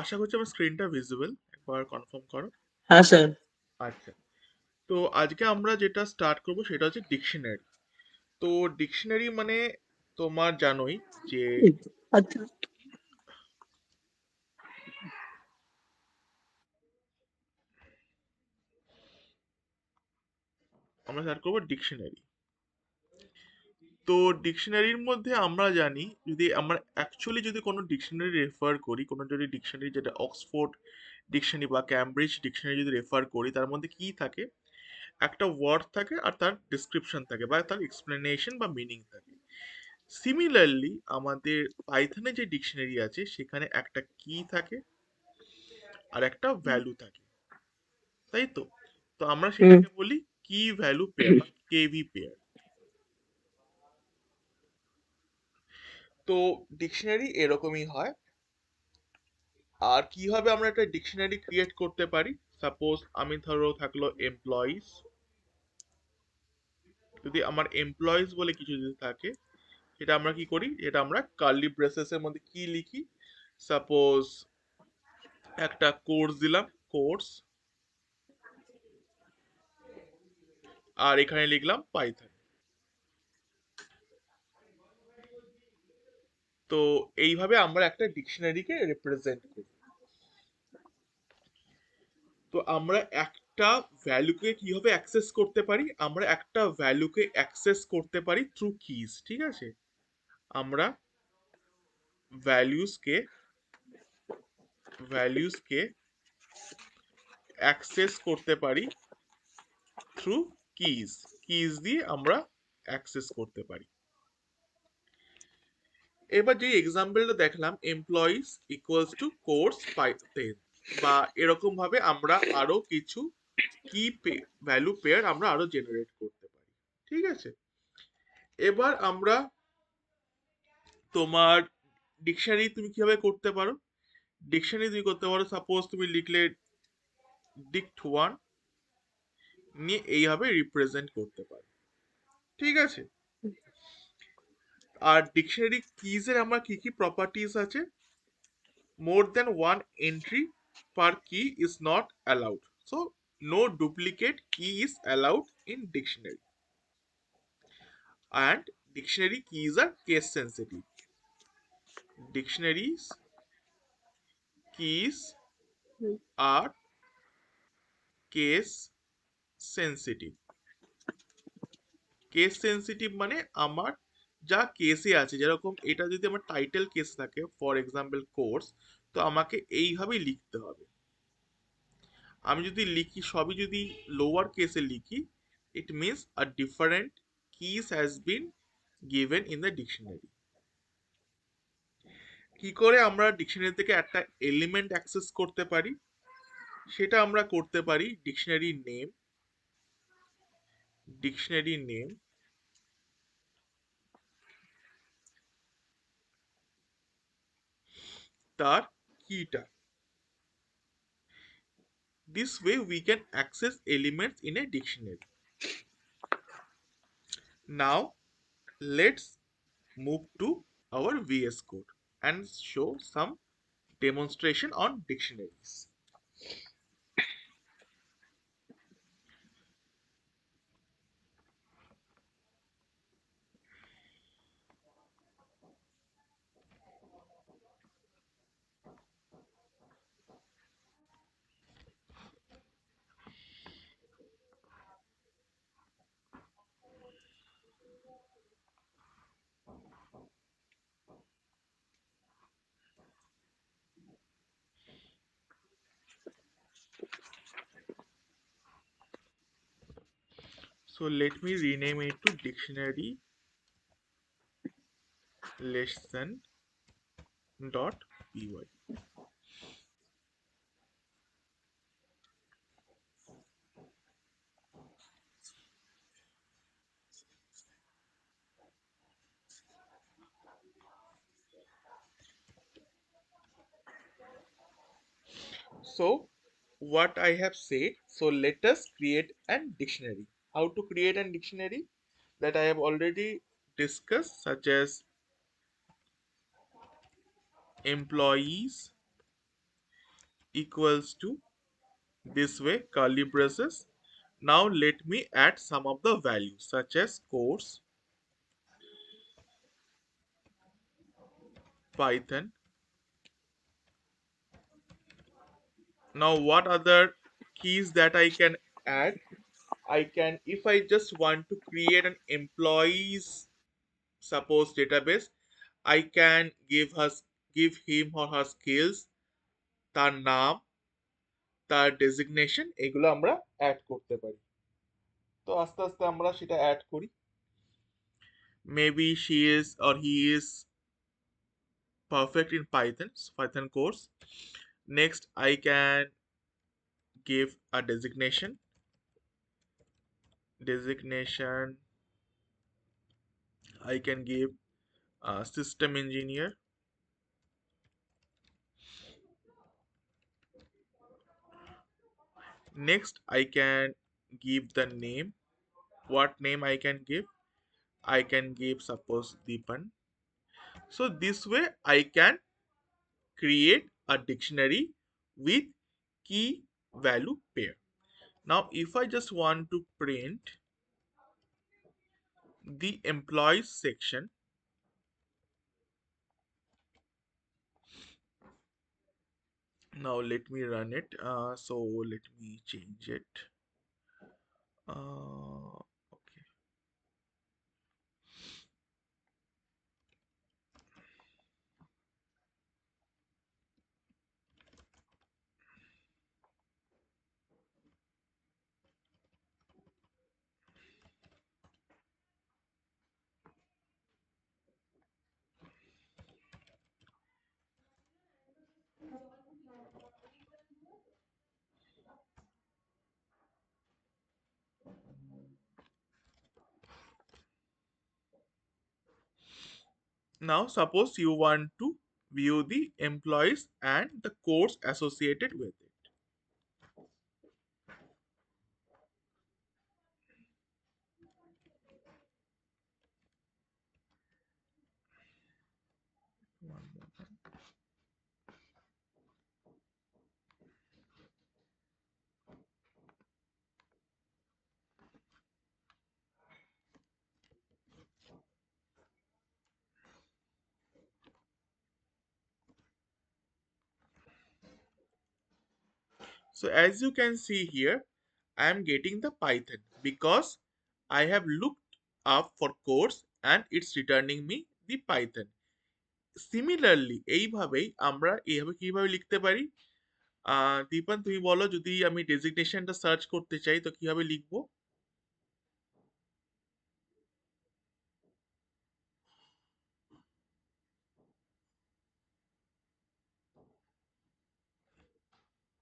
আশা করছি আমার স্ক্রিনটা ভিজিবল, একবার কনফার্ম করো। হ্যাঁ স্যার। আচ্ছা, তো আজকে আমরা যেটা স্টার্ট করব সেটা হচ্ছে ডিকশনারি। তো ডিকশনারি মানে তোমার জানোই যে আচ্ছা। আমরা স্টার্ট করবো ডিকশনারি। তো ডিকশনারির মধ্যে আমরা জানি, যদি আমরা অ্যাকচুয়ালি যদি কোনো ডিকশনারি রেফার করি, কোনো যদি ডিকশনারি যেটা অক্সফোর্ড ডিকশনারি বা ক্যামব্রিজ ডিকশনারি যদি রেফার করি, তার মধ্যে কি থাকে, একটা ওয়ার্ড থাকে আর তার ডিসক্রিপশন থাকে বা তার এক্সপ্লেনেশন বা মিনিং থাকে। সিমিলারলি আমাদের পাইথনে যে ডিকশনারি আছে সেখানে একটা কি থাকে আর একটা ভ্যালু থাকে, তাই তো? তো আমরা হুম। সেটাকে বলি কি ভ্যালু পেয়ার বা কেভি পেয়ার। তো ডিকশনারি এরকমই হয়। আর কিভাবে আমরা একটা ডিকশনারি ক্রিয়েট করতে পারি, সাপোজ আমি ধরো থাকলো এমপ্লয়িজ, যদি আমার এমপ্লয়িজ বলে কিছু যদি থাকে, সেটা আমরা কি করি, এটা আমরা কার্লি ব্রেসেসের মধ্যে কি লিখি, সাপোজ একটা কোর্স দিলাম, কোর্স, আর এখানে লিখলাম পাইথন। তো এইভাবে আমরা একটা ডিকশনারিকে রিপ্রেজেন্ট করি। তো আমরা একটা ভ্যালুকে কিভাবে অ্যাক্সেস করতে পারি, আমরা একটা ভ্যালুকে অ্যাক্সেস করতে পারি থ্রু কিজ, ঠিক আছে? আমরা ভ্যালুসকে ভ্যালুসকে অ্যাক্সেস করতে পারি থ্রু কিজ, কিজ দিয়ে আমরা অ্যাক্সেস করতে পারি। এবার যে এক্সাম্পলটা দেখলাম, employees equals to course Python, বা এরকম ভাবে আমরা আরো কিছু কি ভ্যালু পেয়ার আমরা আরো জেনারেট করতে পারি, ঠিক আছে? এবার আমরা তোমার ডিকশনারি তুমি কিভাবে করতে পারো, ডিকশনারি তুমি করতে পারো, সাপোজ তুমি লিখলে ডিক্ট ওয়ান, নিয়ে এইভাবে রিপ্রেজেন্ট করতে পারো, ঠিক আছে? আর ডিকশনারি কিজের আমার কি কি প্রপার্টিজ আছে, more than one entry per key is not allowed, so no duplicate key is allowed in dictionary, and dictionary keys are case sensitive. Dictionaries keys are case sensitive. Case sensitive মানে আমার যা কেসে আছে, যেরকম এটা যদি আমার টাইটেল কেস থাকে, ফর এক্সাম্পল কোর্স, তো আমাকে এইভাবেই লিখতে হবে। আমি যদি লিখি সবই যদি লোয়ার কেসে লিখি, it means a different kiss has been given in the dictionary. কি করে আমরা ডিকশনারি থেকে একটা এলিমেন্ট অ্যাক্সেস করতে পারি, সেটা আমরা করতে পারি ডিকশনারি নেম তার কিটা। This way we can access elements in a dictionary. Now let's move to our VS Code and show some demonstration on dictionaries. So let me rename it to dictionary lesson.py. So what I have said, so let us create an dictionary. How to create an dictionary? that I have already discussed, such as employees equals to this way curly braces. Now let me add some of the values such as course, Python. Now what other keys that I can add? I can, if I just want to create an employees suppose database, I can give him or her skills, তার নাম, তার designation, এগুলো আমরা add করতে পারি। তো আস্তে আস্তে আমরা সেটা অ্যাড করি। Maybe she is or he is perfect in Python course. Next, I can give a designation. I can give a system engineer. Next, I can give the name. What name I can give? I can give suppose Deepan. So this way I can create a dictionary with key value pair. Now if I just want to print the employees section, now let me run it. So let me change it. Okay. Now suppose you want to view the employees and the course associated with it. One more time. So as you can see here, I am getting the Python because I have looked up for course and it's returning me the Python. Similarly এইভাবেই আমরা এইভাবে কিভাবে লিখতে পারি? দীপান তুমি বলো, যদি আমি ডেজিগনেশনটা সার্চ করতে চাই তো কিভাবে লিখবো?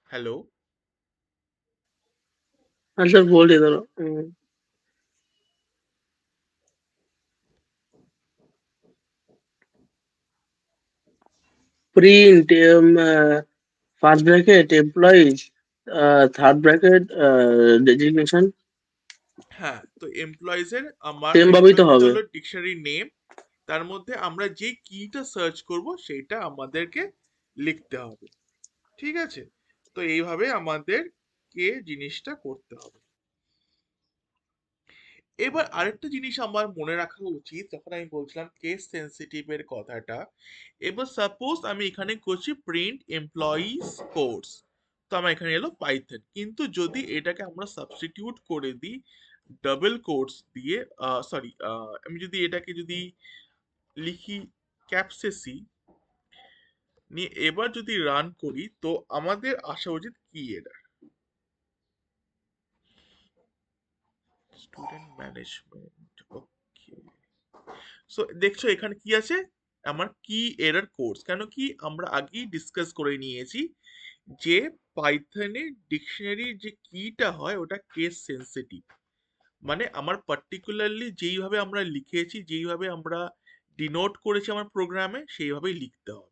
হ্যালো? हाँ सर बोल रही इधर print first bracket employees third bracket designation হ্যাঁ, তো এমপ্লয়িজ এর আমার সেম ভাবেই তো এমপ্লয়িজ হবে। হলো ডিকশনারি নেম, তার মধ্যে আমরা যে কিটা সার্চ করব সেটা আমাদেরকে লিখতে হবে। ঠিক আছে? তো এইভাবে আমাদের জিনিসটা করতে হবে। এবার আরেকটা জিনিস আমার মনে রাখা উচিত, যখন আমি বলছিলাম কেস সেন্সিটিভ এর কথাটা, এবার সাপোজ আমি এখানে করছি প্রিন্ট এমপ্লয়িজ কোর্স, তো আমার এখানে এলো পাইথন, কিন্তু যদি এটাকে আমরা সাবস্টিটিউট করে দিই ডাবল কোর্স দিয়ে, সরি, আমি যদি এটাকে যদি লিখি ক্যাপসেসি নিয়ে এবার যদি রান করি, তো আমাদের আসা উচিত কি এরর, স্টুডেন্ট ম্যানেজমেন্ট। ওকে, সো দেখছো এখানে কি আছে, আমার কি এরর কোর্স, কেন কি আমরা আগেই ডিসকাস করে নিয়েছি যে পাইথনে ডিকশনারির যে কিটা হয় ওটা কেস সেন্সিটিভ, মানে আমার পার্টিকুলারলি যেইভাবে আমরা লিখেছি, যেইভাবে আমরা ডিনোট করেছি আমার প্রোগ্রামে, সেইভাবেই লিখতে হবে।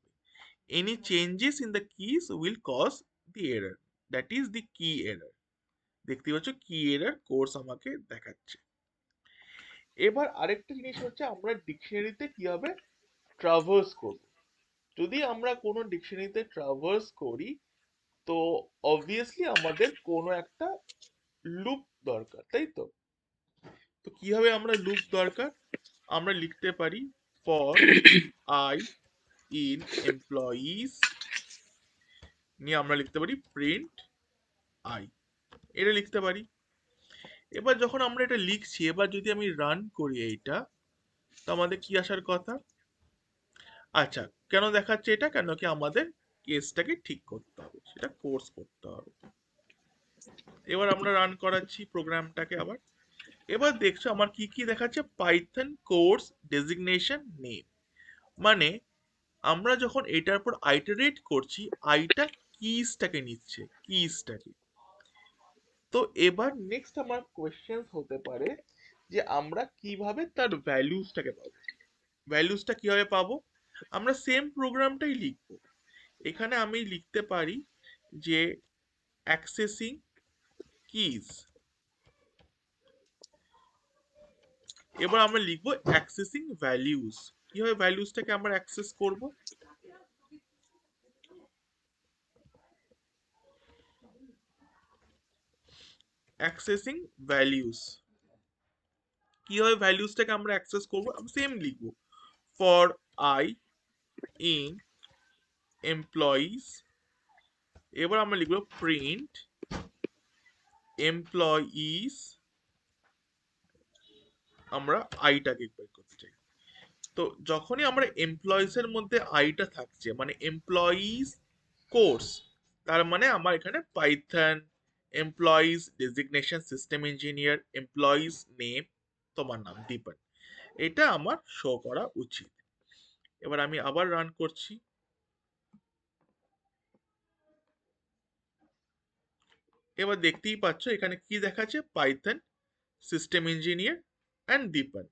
Any changes in the keys will cause the error, that is the key error. দেখতে পাচ্ছ কি এরর কোর্স আমাকে দেখাচ্ছে। এবার আরেকটা জিনিস হচ্ছে আমরা ডিকশনারিতে কিভাবে ট্রাভার্স করব। যদি আমরা কোনো ডিকশনারিতে ট্রাভার্স করি, তো অবভিয়াসলি আমাদের কোনো একটা লুপ দরকার, তাই তো? তো কিভাবে আমরা লুপ দরকার, আমরা লিখতে পারি ফর আই ইন এমপ্লয়িজ, নিয়ে আমরা লিখতে পারি প্রিন্ট আই, এটা লিখতে পারি। এবার যখন আমরা এটা লিখছি, এবার যদি আমি রান করি এইটা, তো আমাদের কি আসার কথা? আচ্ছা, কেন দেখাচ্ছে এটা? কেন কি আমাদের কেসটাকে ঠিক করতে হবে, সেটা কোর্স করতে হবে। এবার আমরা রান করাচ্ছি প্রোগ্রামটাকে আবার। এবার দেখছো আমার কি কি দেখাচ্ছে, পাইথন কোর্স ডেজিগনেশন নেম, মানে আমরা যখন এটার উপর আইটারেট করছি, আইটা কিসটাকে নিচ্ছে, কিসটাকে। তো এবার নেক্সট আমার কোয়েশ্চেন হতে পারে যে আমরা কিভাবে তার ভ্যালুসটাকে পাবো। ভ্যালুসটা কিভাবে পাবো? আমরা সেম প্রোগ্রামটাই লিখবো। এখানে আমি লিখতে পারি যে অ্যাক্সেসিং কিজ, এবার আমরা লিখবো অ্যাক্সেসিং ভ্যালুস। কিভাবে ভ্যালুসটাকে আমরা অ্যাক্সেস করব? অ্যাক্সেসিং ভ্যালুস, কিভাবে ভ্যালুসটাকে আমরা অ্যাক্সেস করব? আমি সেম লিখবো ফর আই ইন এমপ্লয়িজ, এবার আমরা লিখবো প্রিন্ট এমপ্লয়িজ, আমরা আইটাকে বের করতে চাই। তো যখনই আমরা এমপ্লয়িজ এর মধ্যে আইটা থাকছে, মানে এমপ্লয়িজ কোর্স, তার মানে আমার এখানে Python employees designation system engineer employees name, তোমার নাম দীপন, এটা আমার শো করা উচিত। এবার আমি আবার রান করছি। এবার দেখতেই পাচ্ছ এখানে কি দেখাচ্ছে, পাইথন সিস্টেম ইঞ্জিনিয়ার অ্যান্ড দীপন।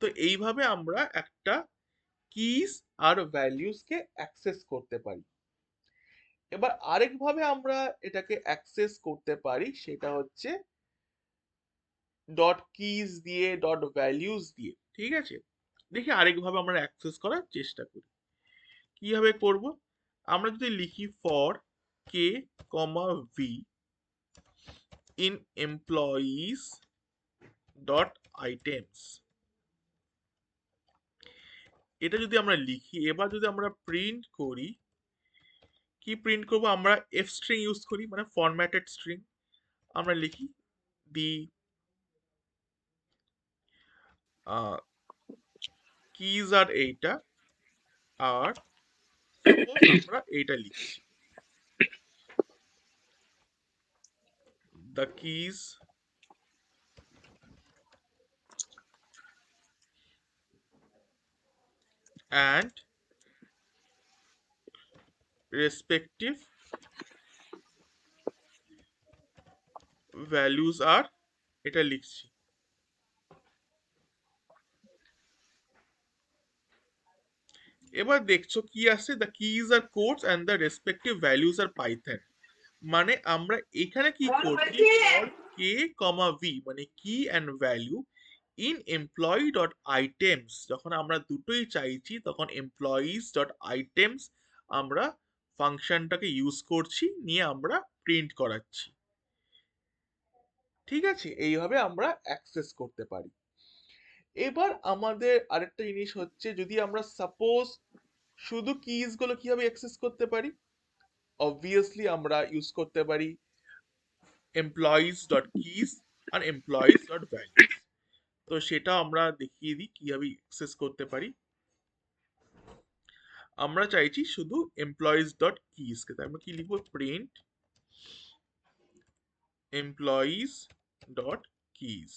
তো এইভাবে আমরা একটা কিস আর ভ্যালিউসকে অ্যাক্সেস করতে পারি। এবার আরেকভাবে আমরা এটাকে অ্যাক্সেস করতে পারি, সেটা হচ্ছে ডট কিজ দিয়ে, ডট ভ্যালিউস দিয়ে। ঠিক আছে, দেখি আরেকভাবে আমরা অ্যাক্সেস করার চেষ্টা করি। কিভাবে করব? আমরা যদি লিখি for K comma V in employees dot items, এটা যদি আমরা লিখি, এবার যদি আমরা প্রিন্ট করি, কি প্রিন্ট করব? আমরা এফ স্ট্রিং ইউজ করি, মানে ফরম্যাটেড স্ট্রিং। আমরা লিখি দি কিজ আর এইটা, আর সাপোজ আমরা এইটা লিখছি, the keys and respective values are, এটা লিখছি। এবার দেখছো কি আছে, the keys are codes and the respective values are python, মানে আমরা এখানে কি করছি, for k v, মানে কি and value in employee dot items, যখন আমরা দুটোই চাইছি তখন employees dot items আমরা ফাংশনটাকে ইউজ করছি, নিয়ে আমরা প্রিন্ট করাচ্ছি। ঠিক আছে, এইভাবে আমরা অ্যাক্সেস করতে পারি। এবার আমাদের আরেকটা জিনিস হচ্ছে, যদি আমরা সাপোজ শুধু কিজ গুলো কিভাবে অ্যাক্সেস করতে পারি, অবভিয়াসলি আমরা ইউজ করতে পারি এমপ্লয়িজ ডট কিজ আর এমপ্লয়িজ ডট ভ্যালুস। তো সেটা আমরা দেখিয়ে দিই কিভাবে অ্যাক্সেস করতে পারি। আমরা চাইছি শুধু এমপ্লয়িজ ডট কিজ কে, তাই আমরা কি লিখবো, প্রিন্ট এমপ্লয়িজ ডট কিজ,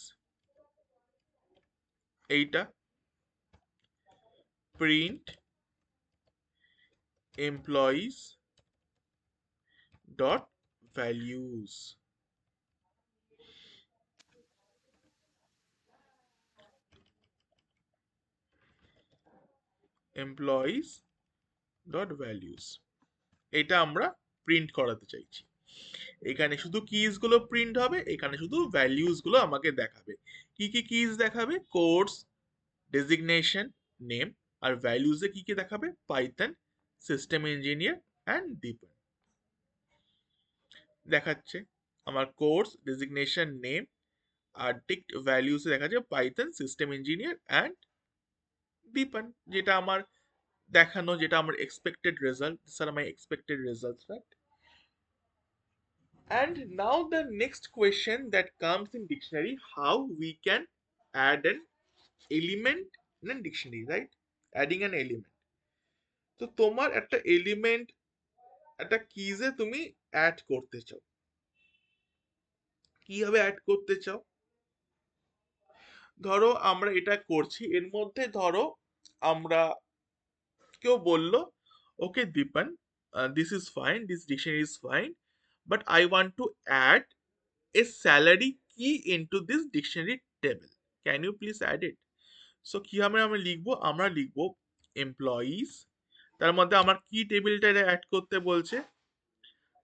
এইটা print employees dot values, employees dot values, এটা আমরা প্রিন্ট করাতে চাইছি। এখানে শুধু কিজ গুলো প্রিন্ট হবে, এখানে শুধু ভ্যালিউজ গুলো আমাকে দেখাবে। কি কি কিজ দেখাবে? Course, designation, name. আর ভ্যালিউজে কি কি দেখাবে? Python, system engineer and Dipan দেখাচ্ছে। আমার কোর্স, ডেজিগনেশন, নেম আর টিকড ভ্যালিউসে দেখা যাবে Python, system engineer and Dipan, যেটা আমার দেখানো, যেটা আমার expected result. Sir my expected results, right? And now the next question that comes in dictionary, how we can add an element in a dictionary, right? Adding an element. তো তোমার একটা element একটা কিজে তুমি অ্যাড করতে চাও, কিভাবে add করতে চাও? ধরো আমরা এটা করছি, এর মধ্যে ধরো আমরা কেউ বলল, okay Dipan, this is fine, this dictionary is fine, but I want to add a salary key into this dictionary table. Can you please add it? So কিভাবে আমরা লিখবো? আমরা লিখবো এমপ্লয়িজ, তার মধ্যে আমার কি টেবিলটা অ্যাড করতে বলছে?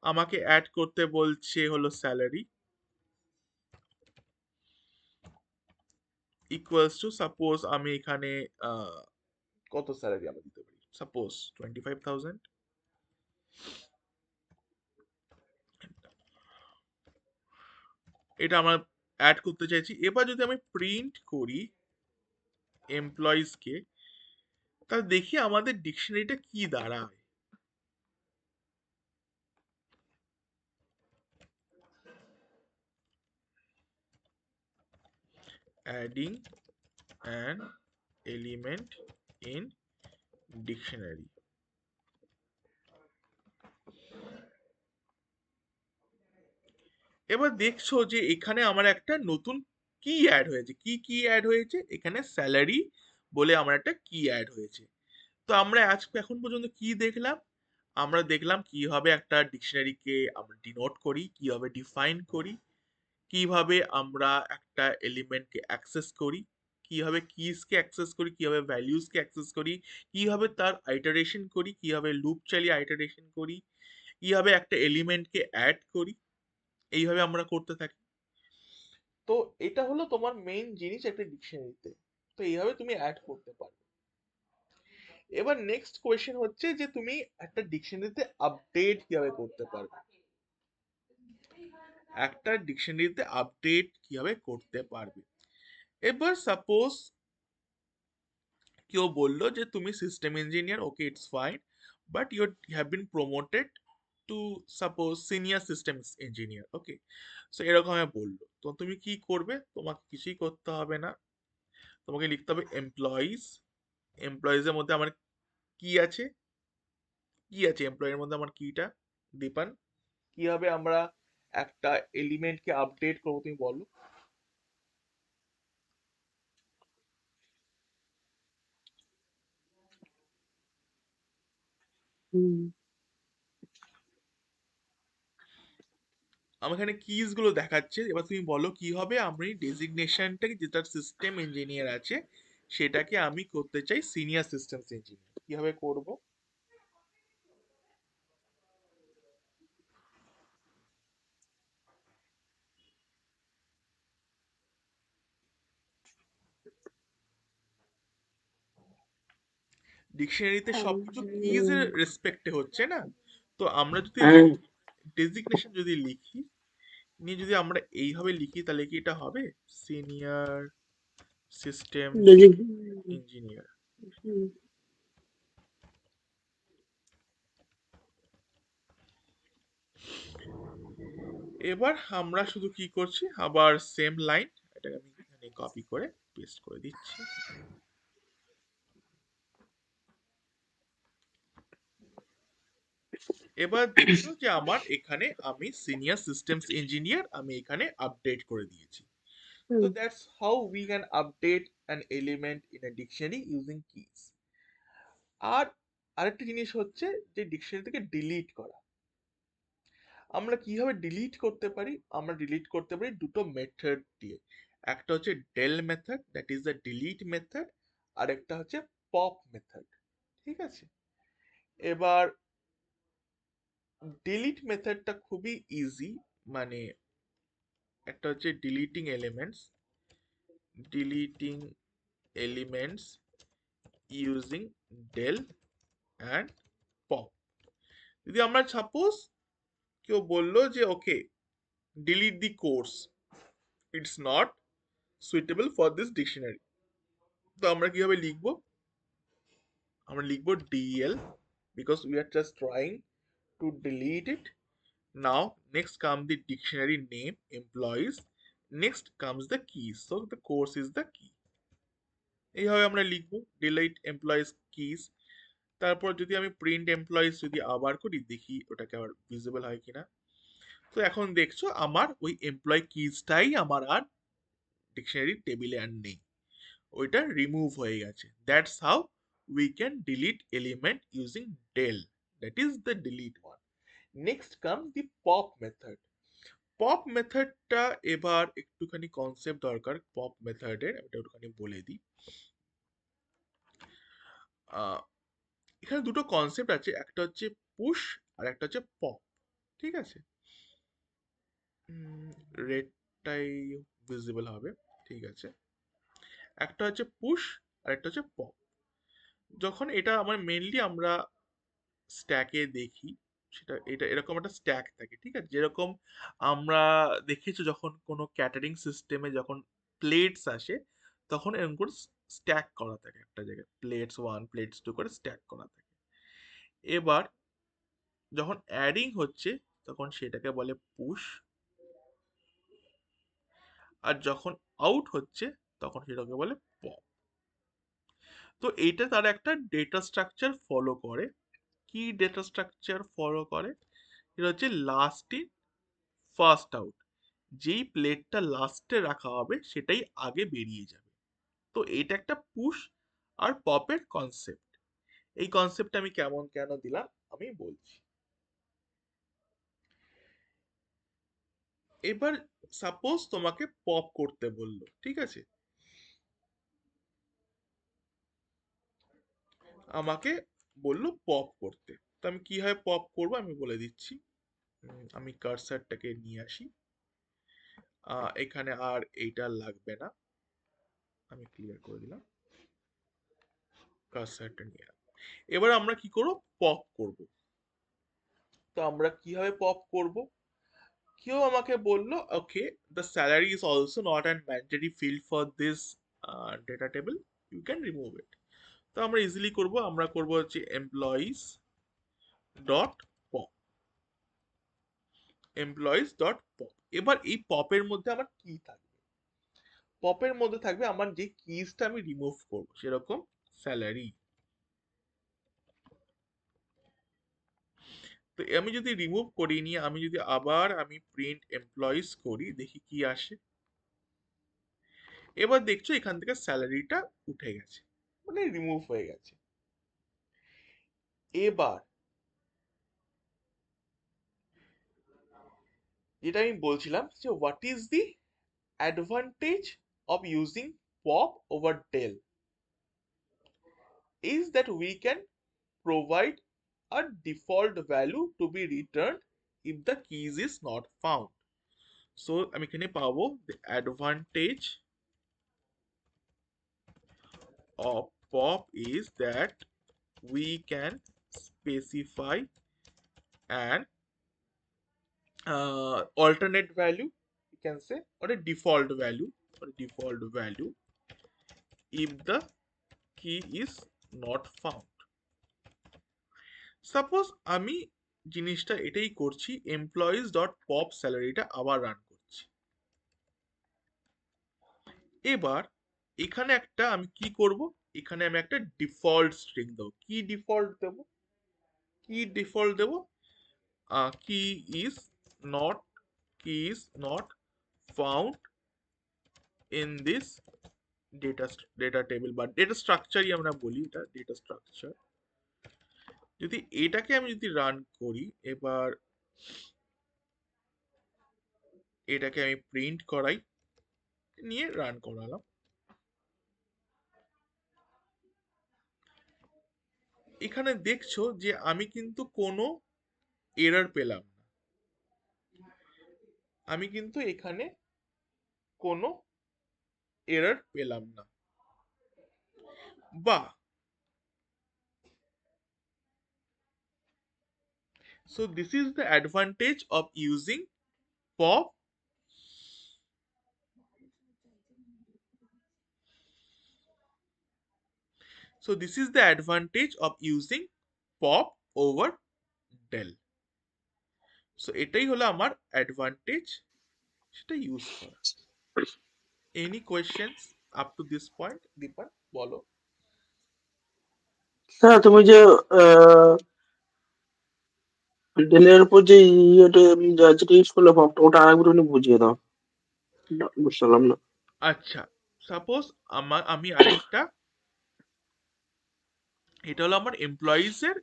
আমাকে অ্যাড করতে বলছে হলো স্যালারি ইকুয়ালস টু, সাপোজ আমি এখানে কত স্যালারি আমরা দিতে পারি? সাপোজ 25,000। এটা আমরা অ্যাড করতে চাইছি। এবার যদি আমি প্রিন্ট করি এমপ্লয়িজকে, তাহলে দেখি আমাদের ডিকশনারিটা কি দাঁড়ায়। Adding an element in dictionary. এবার দেখছো যে এখানে আমার একটা নতুন কি অ্যাড হয়েছে। কি কি অ্যাড হয়েছে? এখানে স্যালারি বলে আমার একটা কি অ্যাড হয়েছে। তো আমরা আজ এখন পর্যন্ত কি দেখলাম? আমরা দেখলাম কিভাবে একটা ডিকশনারিকে আমরা ডিনোট করি, কিভাবে ডিফাইন করি, কিভাবে আমরা একটা এলিমেন্টকে অ্যাক্সেস করি, কিভাবে কিজকে অ্যাক্সেস করি, কিভাবে ভ্যালিউজকে অ্যাক্সেস করি, কিভাবে তার আইটারেশন করি, কিভাবে লুপ চালিয়ে আইটারেশন করি, কিভাবে একটা এলিমেন্টকে অ্যাড করি, এইভাবে আমরা করতে থাকি। তো এটা হলো তোমার মেইন জিনিস একটা ডিকশনারিতে। তো এইভাবে তুমি অ্যাড করতে পারো। এবার নেক্সট কোয়েশ্চেন হচ্ছে যে তুমি একটা ডিকশনারিতে আপডেট কিভাবে করতে পারবে। একটা ডিকশনারিতে আপডেট কিভাবে করতে পারবে? এবার সাপোজ কেউ বললো যে তুমি system engineer, okay it's fine, but you have been promoted to suppose senior systems engineer, okay. So এরকম বললো, তো তুমি কি করবে? তোমাকে কিছুই করতে হবে না, তোমাকে লিখতে হবে এমপ্লয়িজ। এমপ্লয়িজের মধ্যে আমার কি আছে? কি আছে এমপ্লয়ের মধ্যে? আমার কিটা দীপান। কিভাবে আমরা একটা এলিমেন্টকে আপডেট করবো তুমি বলো। হুম, আমার এখানে কিজ গুলো দেখাচ্ছে, এবার তুমি বলো কিভাবে আমি ডেজিগনেশনটাকে, যেটা সিস্টেম ইঞ্জিনিয়ার আছে, সেটাকে আমি করতে চাই সিনিয়র সিস্টেমস ইঞ্জিনিয়ার। কিভাবে করব? ডিকশনারিতে সবকিছু কিজ এর রেসপেক্টে হচ্ছে না? তো আমরা যদি হ্যাঁ, ডেজিগনেশন যদি লিখি, নিয়ে যদি আমরা এইভাবে লিখি, তাহলে কি এটা হবে? সিনিয়র সিস্টেমস যদি ইঞ্জিনিয়ার। এবার আমরা শুধু কি করছি, আবার সেম লাইন, এটাকে আমি এখানে কপি করে পেস্ট করে দিচ্ছি। এবার দেখছো যে আমার এখানে আমি সিনিয়র সিস্টেমস ইঞ্জিনিয়ার আমি এখানে আপডেট করে দিয়েছি। তো that's how we can update an element in a dictionary using keys. আর আরেকটা জিনিস হচ্ছে যে ডিকশনারি থেকে ডিলিট করা। আমরা কিভাবে ডিলিট করতে পারি? আমরা ডিলিট করতে পারি দুটো মেথড দিয়ে। একটা হচ্ছে del method, that is the delete method. আর একটা হচ্ছে পপ মেথড। ঠিক আছে? এবার ডিলিট মেথডটা খুবই ইজি, মানে একটা হচ্ছে deleting elements using del and pop. যদি আমরা সাপোজ কেউ বললো যে okay delete the course, it's not suitable for this dictionary, তো আমরা কিভাবে লিখবো? আমরা লিখবো del, because we are just trying to delete it. Now next comes the dictionary name employees, next comes the keys, so the course is the key। এইভাবে আমরা লিখবো delete employees keys। তারপর যদি আমি প্রিন্ট এমপ্লয়িজ যদি আবার করি, দেখি ওটাকে আবার ভিজিবল হয় কিনা। তো এখন দেখছো আমার ওই এমপ্লয় কিজটাই আমার আর ডিকশনারি টেবিলে আর নেই, ওইটা রিমুভ হয়ে গেছে। That's how we can delete element using del, that is the delete one. Next come the pop method. Pop মেথডটা এবার একটুখানি কনসেপ্ট দরকার পপ মেথডের, এটা একটুখানি বলে দিই। এখানে দুটো কনসেপ্ট আছে, একটা হচ্ছে পুশ আর একটা হচ্ছে পপ, ঠিক আছে? রেডটাই ভিজিবল হবে, ঠিক আছে। একটা হচ্ছে পুশ আর একটা হচ্ছে পপ। যখন এটা আমার মেনলি আমরা স্ট্যাকে দেখি, সেটা এটা এরকম একটা স্ট্যাক থাকে, ঠিক আছে? যেরকম আমরা দেখেছি যখন কোনো ক্যাটারিং সিস্টেমে যখন প্লেটস আসে, তখন এরকম করে স্ট্যাক করা থাকে একটা জায়গায়, প্লেটস ওয়ান প্লেটস টু করে স্ট্যাক করা থাকে। এবার যখন অ্যাডিং হচ্ছে তখন সেটাকে বলে পুশ, আর যখন আউট হচ্ছে তখন সেটাকে বলে পপ। তো এইটা তার একটা ডেটা স্ট্রাকচার ফলো করে। কি ডেটা স্ট্রাকচার ফলো করে? এটা হচ্ছে লাস্ট ইন ফার্স্ট আউট, যেই প্লেটটা লাস্টে রাখা হবে সেটাই আগে বেরিয়ে যাবে। তো এটা একটা পুশ আর পপের কনসেপ্ট। এই কনসেপ্ট আমি কেমন কেন দিলাম আমি বলছি। এবার সাপোজ তোমাকে পপ করতে বললো, ঠিক আছে? আমাকে বললো পপ করতে, তো আমি কিভাবে পপ করবো আমি বলে দিচ্ছি। আমি কার্সারটাকে নিয়ে আসি, এখানে আর এইটা লাগবে না, আমি ক্লিয়ার করে দিলাম। কার্সারটা নিয়ে এবার আমরা কি করব? পপ করব। তো আমরা কিভাবে পপ করব? কেউ আমাকে বলল okay the salary is also not an mandatory field for this data table, you can remove it. তো আমরা ইজিলি করব, আমরা করব হচ্ছে employees dot pop, employees dot pop. এবার এই পপের মধ্যে আমার কি থাকবে? পপের মধ্যে থাকবে আমার যে কিজটা আমি রিমুভ করব, সেরকম স্যালারি। তো আমি যদি রিমুভ করি নিয়ে আমি যদি আবার আমি প্রিন্ট এমপ্লয়িজ করি, দেখি কি আসে। এবার দেখছো এখান থেকে স্যালারিটা উঠে গেছে, মানে রিমুভ হয়ে গেছে। এবার যেটা আমি বলছিলাম যে what is the advantage of using pop over del is that we can provide a default value to be returned if the keys is not found. So আমি এখানে পাবো the advantage of pop is that we can specify an alternate value, you can say, or a default value, if the key is not found. Suppose আমি জিনিসটা এটাই করছি, employees dot pop স্যালারিটা আবার run করছি। এবার এখানে একটা আমি কি করব? এখানে আমি একটা ডিফল্ট স্ট্রিং দেবো। কি ডিফল্ট দেব? কি is not found in this data data table বা ডেটা স্ট্রাকচারই আমরা বলি, এটা ডেটা স্ট্রাকচার। যদি এটাকে আমি যদি রান করি, এবার এটাকে আমি প্রিন্ট করাই, নিয়ে রান করালাম। এখানে দেখছো যে আমি কিন্তু কোনো এরর পেলাম না, আমি কিন্তু এখানে কোনো এরর পেলাম না। বা so this is the advantage of using pop. So this is the advantage of using pop over del. So এটাই হলো আমার অ্যাডভান্টেজ সেটা ইউজ করা। Any questions up to this point? Dipan বলো। স্যার তুমি যে ডেলের উপর যে ইয়েটা যেটা ইউজ করলে পপটা, ওটা আরেকবার একটু বুঝিয়ে দাও, বুঝতে পারলাম না। আচ্ছা, সাপোজ আমি আরেকটা, এটা হলো আমার এমপ্লয়িজ এর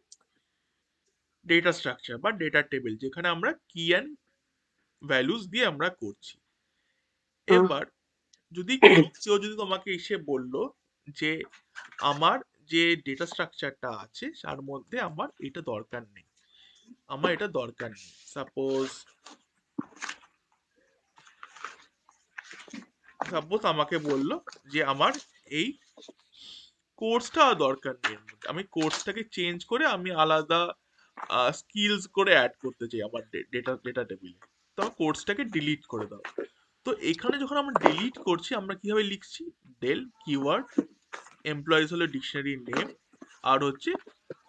ডেটা স্ট্রাকচার বা ডেটা টেবিল, যেখানে আমরা কি অ্যান্ড ভ্যালুস দিয়ে আমরা করছি। হ্যাঁ, এবার যদি কোনো কেউ যদি তোমাকে এসে বললো যে আমার যে ডেটা স্ট্রাকচারটা আছে তার মধ্যে আমার এটা দরকার নেই, আমার এটা দরকার নেই, সাপোজ সাপোজ আমাকে বললো যে আমার এই কোর্সটা দরকার নেই, এর মধ্যে আমি কোর্সটাকে চেঞ্জ করে আমি আলাদা স্কিলস করে অ্যাড করতে চাই আমার ডেটা ডেটা টেবিলে, তো আমার কোর্সটাকে ডিলিট করে দাও। তো এখানে যখন আমরা ডিলিট করছি আমরা কিভাবে লিখছি, ডেল কিওয়ার্ড এমপ্লয়িজ হলো ডিকশনারি নেম, আর হচ্ছে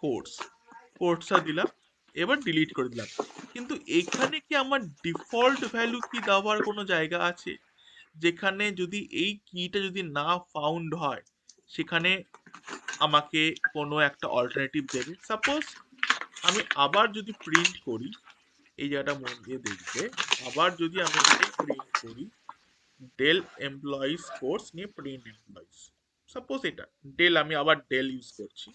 কোর্স, কোর্সটা দিলাম, এবার ডিলিট করে দিলাম। কিন্তু এখানে কি আমার ডিফল্ট ভ্যালু কি দেওয়ার কোনো জায়গা আছে, যেখানে যদি এই কিটা যদি না ফাউন্ড হয় সেখানে আমাকে কোনো একটা অল্টারনেটিভ দেবে? সাপোজ আমি আবার যদি প্রিন্ট করি, এই জায়গাটা মন দিয়ে দেখবে, আবার যদি আমি এটাই প্রিন্ট করি, ডেল এমপ্লয়িজ কোর্স নিয়ে প্রিন্ট এমপ্লয়িজ, সাপোজ এটা ডেল, আমি আবার ডেল ইউজ করছি,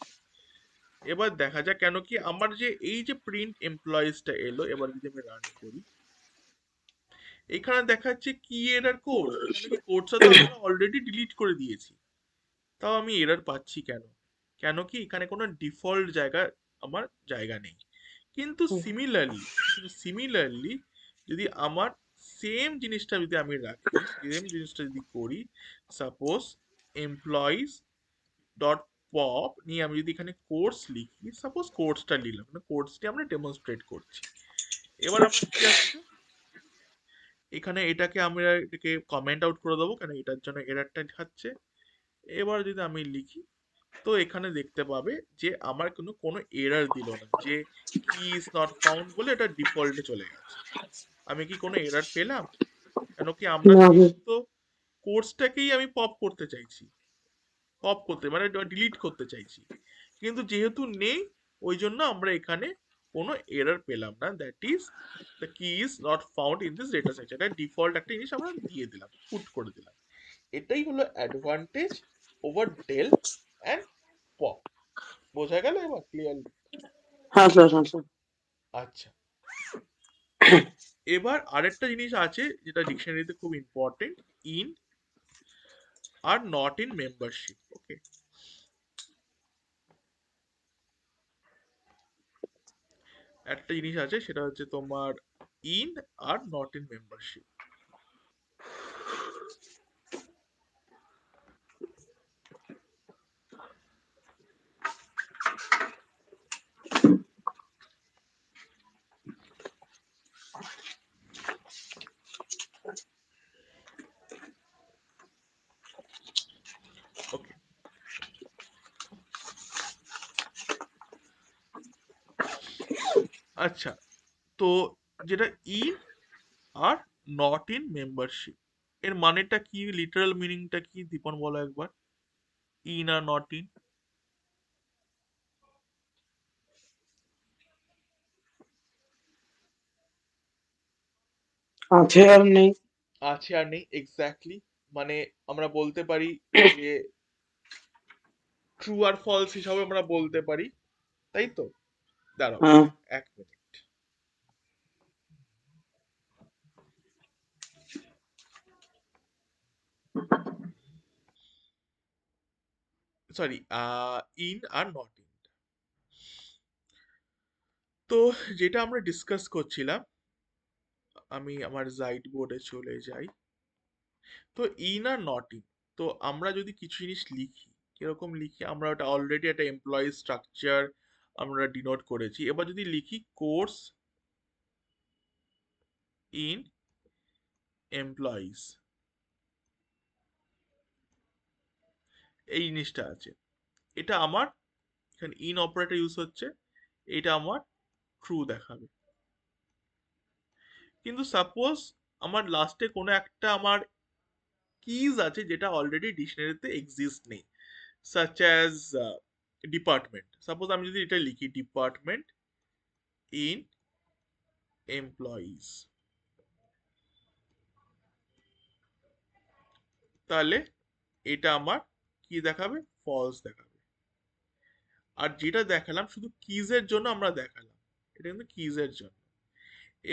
এবার দেখা যাক কেন কি আমার যে এই যে প্রিন্ট এমপ্লয়িজটা এলো, এবার যদি আমি রান করি, এখানে দেখাচ্ছে কি এরর কোর্স, কেন কি কোর্সটা তো আমরা অলরেডি ডিলিট করে দিয়েছি, তাও আমি এরর পাচ্ছি কেন? কেন কি এখানে কোনো ডিফল্ট জায়গা আমার জায়গা নেই। কিন্তু সিমিলারলি যদি আমার সেম জিনিসটা যদি আমি রাখি, সেম জিনিসটা যদি করি, সাপোজ এমপ্লয়িজ ডট পপ নিয়ে আমি যদি এখানে কোর্স লিখি, সাপোজ কোর্সটা নিলাম, মানে কোর্সটি আমরা ডেমনস্ট্রেট করছি। এবার আমার কি আসছে, এখানে এটাকে আমরা এটাকে কমেন্ট আউট করে দেবো, কেন এটার জন্য এররটা দেখাচ্ছে। এবার যদি আমি লিখি, তো এখানে দেখতে পাবে যে আমার কোনো এরর দিল না, যে কি ইজ নট ফাউন্ড বলে এটা ডিফল্টে চলে গেছে। আমি কি কোনো এরর পেলাম? কেন কি আমরা না, তো কোর্সটাকেই আমি পপ করতে চাইছি, পপ করতে মানে ডিলিট করতে চাইছি, কিন্তু যেহেতু নেই ওই জন্য আমরা এখানে কোনো এরর পেলাম না, দ্যাট ইজ দ্য কি is not found in this data section, এটা ডিফল্ট একটা জিনিস আমরা দিয়ে দিলাম, পুট করে দিলাম। এটাই হলো advantage over del and pop. বোঝা গেল এবার ক্লিয়ারলি? হ্যাঁ স্যার, হ্যাঁ স্যার। আচ্ছা, এবার আরেকটা জিনিস আছে যেটা ডিকশনারিতে খুব important, in or not in membership. Okay, একটা জিনিস আছে সেটা হচ্ছে তোমার in or not in membership. Okay, আচ্ছা, তো যেটা in or not in membership, এর মানেটা কি, লিটারাল মিনিংটা কি, দীপন বলো একবার, ইন আর নট ইন। আছে আর নেই। আছে আর নেই, এক্স্যাক্টলি। মানে আমরা বলতে পারি যে ট্রু আর ফলস হিসাবে আমরা বলতে পারি, তাই তো? দাঁড়াও হ্যাঁ, 1 minute, sorry, in or not in. তো যেটা আমরা ডিসকাস করছিলাম, আমি আমার জাইট বোর্ডে চলে যাই। তো ইন আর নট ইন, তো আমরা যদি কিছু জিনিস লিখি, কিরকম লিখি, আমরা ওটা অলরেডি একটা এমপ্লয়ি স্ট্রাকচার আমরা ডিনোট করেছি। এবার যদি লিখি কোর্স ইন এমপ্লয়িজ, এই জিনিসটা আছে, এটা আমার এখানে ইন অপারেটর ইউজ হচ্ছে, এটা আমার ট্রু দেখাবে। কিন্তু সাপোজ আমার লাস্টে কোনো একটা আমার কিজ আছে যেটা অলরেডি ডিকশনারিতে এক্সিস্ট নেই, সাচ অ্যাজ ডিপার্টমেন্ট। সাপোজ আমি যদি এটা লিখি ডিপার্টমেন্ট ইন এমপ্লয়িজ, তাহলে এটা আমার কি দেখাবে, ফলস দেখাবে। আর যেটা দেখালাম শুধু কিজের জন্য আমরা দেখালাম, এটা কিন্তু কিজের জন্য।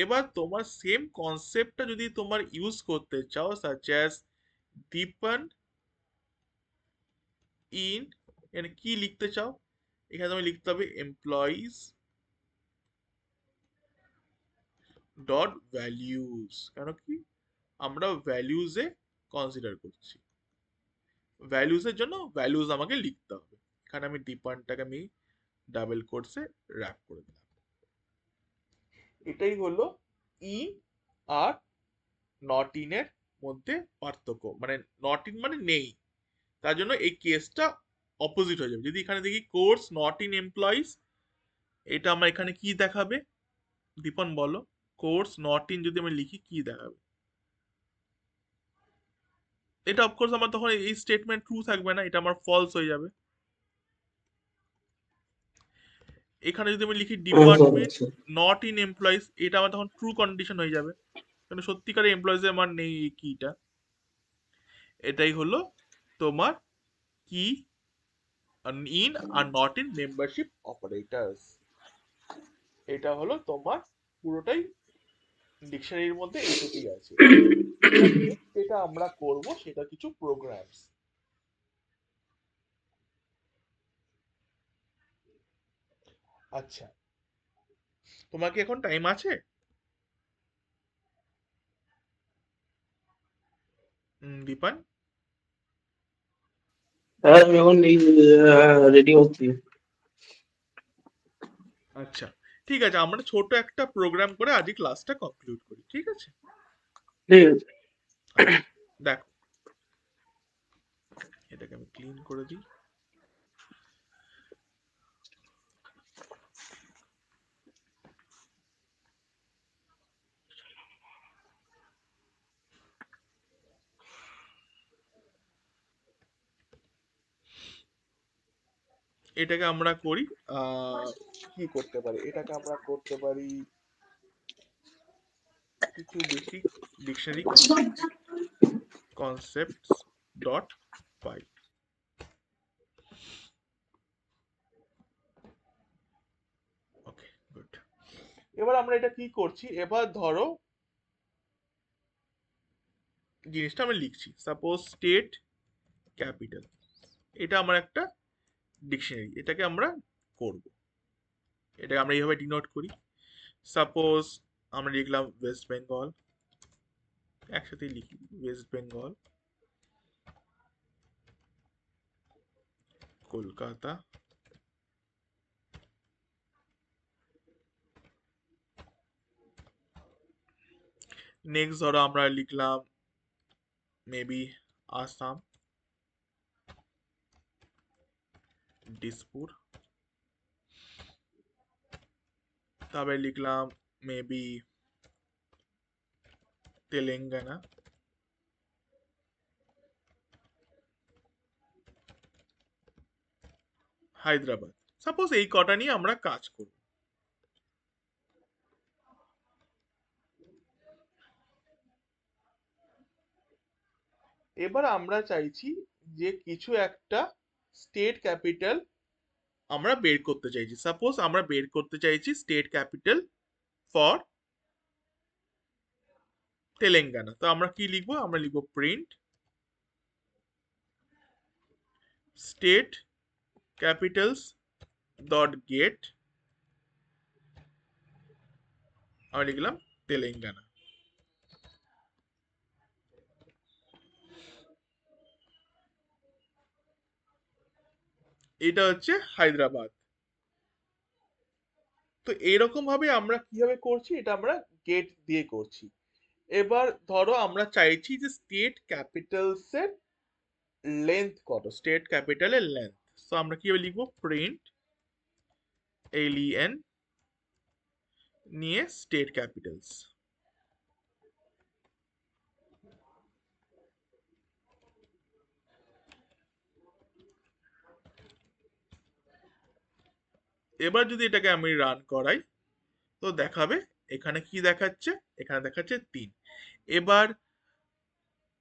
এবার তোমার সেম কনসেপ্টটা যদি তোমার ইউজ করতে চাও, সাচ অ্যাজ দীপন ইন, এখানে কি লিখতে চাও, এখানে তুমি লিখতে হবে এমপ্লয়িজ ডট ভ্যালিউজ। কেন কি, আমরা ভ্যালিউজে কনসিডার করছি, ভ্যালিউজের জন্য ভ্যালিউজ আমাকে লিখতে হবে। এখানে আমি ডিপানটাকে আমি ডাবল কোটসে র্যাপ করে দিলাম। এটাই হলো ইন আর নট ইনের মধ্যে পার্থক্য, মানে নট ইন মানে নেই, তার জন্য এই কেসটা অপোজিট হয়ে যাবে। যদি এখানে দেখি কোর্স নট ইন এমপ্লয়িজ, এটা আমার এখানে কি দেখাবে, দীপন বলো, কোর্স নট ইন যদি আমি লিখি কি দেখাবে? এটা অফকোর্স আমার তখন এই স্টেটমেন্ট ট্রু থাকবে না, এটা আমার ফলস হয়ে যাবে। এখানে যদি আমি লিখি আচ্ছা ডিপার্টমেন্ট আচ্ছা। নট ইন এমপ্লয়িজ, এটা আমার তখন ট্রু কন্ডিশন হয়ে যাবে, কারণ সত্যিকারের এমপ্লয়িজ আমার নেই এই কিটা। এটাই হলো তোমার কি in or not in membership operators. এটা হলো তোমার পুরোটাই ডিকশনারির মধ্যে এইটুকুই আছে। এবার নেক্সট যেটা আমরা করব সেটা কিছু প্রোগ্রামস। আচ্ছা, তোমার কি এখন টাইম আছে? দীপান? হ্যাঁ আমি এখন এই রেডি হচ্ছি। আচ্ছা, ঠিক আছে, আমরা ছোট একটা প্রোগ্রাম করে আজকে ক্লাসটা কনক্লুড করি, ঠিক আছে? ঠিক আছে। আচ্ছা, দেখো, এটাকে আমি ক্লিন করে দিই। এটাকে আমরা করি, আহ কি করতে পারি, এটাকে আমরা করতে পারি কিছু বেসিক ডিকশনারি কনসেপ্টস ডট পাই। ওকে, গুড। এবার আমরা এটা কি করছি, এবার ধরো জিনিসটা আমি লিখছি, সাপোজ স্টেট ক্যাপিটাল, এটা আমার একটা ডিকশনারি, এটাকে আমরা করব, এটাকে আমরা এইভাবে ডিনোট করি। সাপোজ আমরা লিখলাম ওয়েস্ট বেঙ্গল, একসাথে লিখি ওয়েস্ট বেঙ্গল, কলকাতা, নেক্সট ধরো আমরা লিখলাম মেবি আসাম, দিসপুর, তারপরে লিখলাম মেবি তেলেঙ্গানা, হায়দ্রাবাদ। সাপোজ এই কটা নিয়ে আমরা কাজ করব। এবার আমরা চাইছি যে কিছু একটা স্টেট ক্যাপিটাল আমরা বের করতে চাইছি, সাপোজ আমরা বের করতে চাইছি স্টেট ক্যাপিটাল ফর তেলেঙ্গানা। তো আমরা কি লিখবো, আমরা লিখবো print state Capitals dot gate আমি লিখলাম তেলেঙ্গানা। এটা হচ্ছে হায়দ্রাবাদ। তো এরকম ভাবে আমরা কিভাবে করছি, এটা আমরা গেট দিয়ে করছি। এবার ধরো আমরা চাইছি যে স্টেট ক্যাপিটালস এর লেন্থ কত, স্টেট ক্যাপিটালের লেন্থ। তো আমরা কিভাবে লিখবো, প্রিন্ট len নিয়ে স্টেট ক্যাপিটালস। এবার যদি এটাকে আমি রান করাই তো দেখাবে, এখানে কি দেখাচ্ছে, এখানে দেখাচ্ছে 3। এবার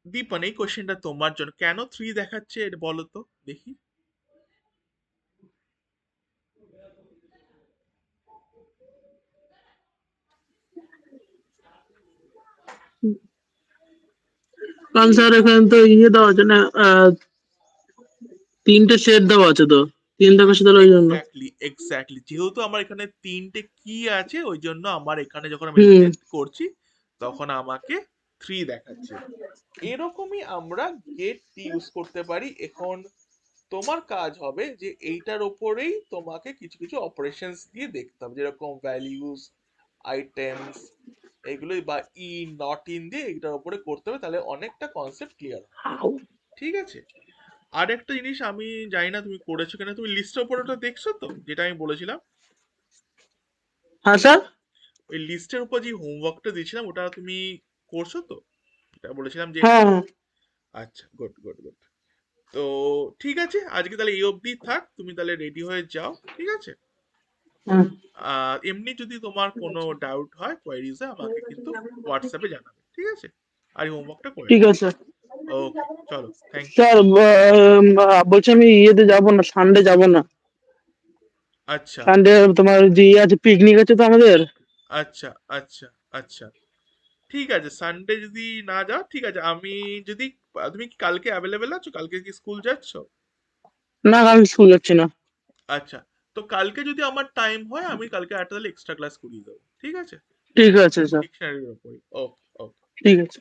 দীপন, এই কোশ্চেনটা তোমার জন্য, কেন 3 দেখাচ্ছে এটা বলো তো দেখি। কারণ স্যার এখানে তো দেওয়া আছে না, 3টে সেট দেওয়া আছে তো, 3 দেখাচ্ছে তাহলে ওই জন্য। এক্স্যাক্টলি এক্স্যাক্টলি, যেহেতু আমার এখানে 3টে কি আছে ওই জন্য আমার এখানে যখন আমি হুম। লেন্থ করছি তখন আমাকে 3 দেখাচ্ছে। এরকমই আমরা গেট ইউজ করতে পারি। এখন তোমার কাজ হবে যে এইটার ওপরেই তোমাকে কিছু কিছু অপারেশনস দিয়ে দেখতে হবে, যেরকম ভ্যালিউজ, আইটেমস, এগুলোই বা নট ইন দিয়ে এটার উপরে করতে হবে, তাহলে অনেকটা কনসেপ্ট ক্লিয়ার হবে। ঠিক আছে। আর একটা জিনিস আমি জানি না তুমি করেছো কিনা, তুমি লিস্টের উপর ওটা দেখছো তো, যেটা আমি বলেছিলাম, হ্যাঁ স্যার। ওই লিস্টের উপর যে হোমওয়ার্কটা দিয়েছিলাম ওটা তুমি করছো তো, এটা বলেছিলাম যে হ্যাঁ করো। হ্যাঁ। আচ্ছা, গুড গুড গুড। তো ঠিক আছে, আজকে তাহলে এই অবধি থাক, তুমি তাহলে রেডি হয়ে যাও, ঠিক আছে। হ্যাঁ। আর এমনি যদি তোমার কোনো ডাউট হয়, কোয়ারিজ হয়, আমাকে কিন্তু হোয়াটসঅ্যাপে জানাবে, ঠিক আছে। আর এই হোমওয়ার্কটা করে ঠিক নিও। আছে ওকে, চলো, থ্যাংক ইউ। স্যার। বলছি আমি যাবো না, সানডে যাবো না। আচ্ছা সানডে তোমার যে আছে, পিকনিক আছে তো আমাদের। আচ্ছা আচ্ছা আচ্ছা, ঠিক আছে, সানডে যদি না যাও ঠিক আছে, আমি যদি, তুমি কি কালকে অ্যাভেলেবেল আছো, কালকে কি স্কুল যাচ্ছ? না, আমি স্কুল যাচ্ছি না। আচ্ছা, তো কালকে যদি আমার টাইম হয় আমি কালকে একটা তাহলে এক্সট্রা ক্লাস করিয়ে দেবো, ঠিক আছে, ঠিক আছে স্যার। ডিকশনারির ওপরই। ওকে ওকে। ঠিক আছে।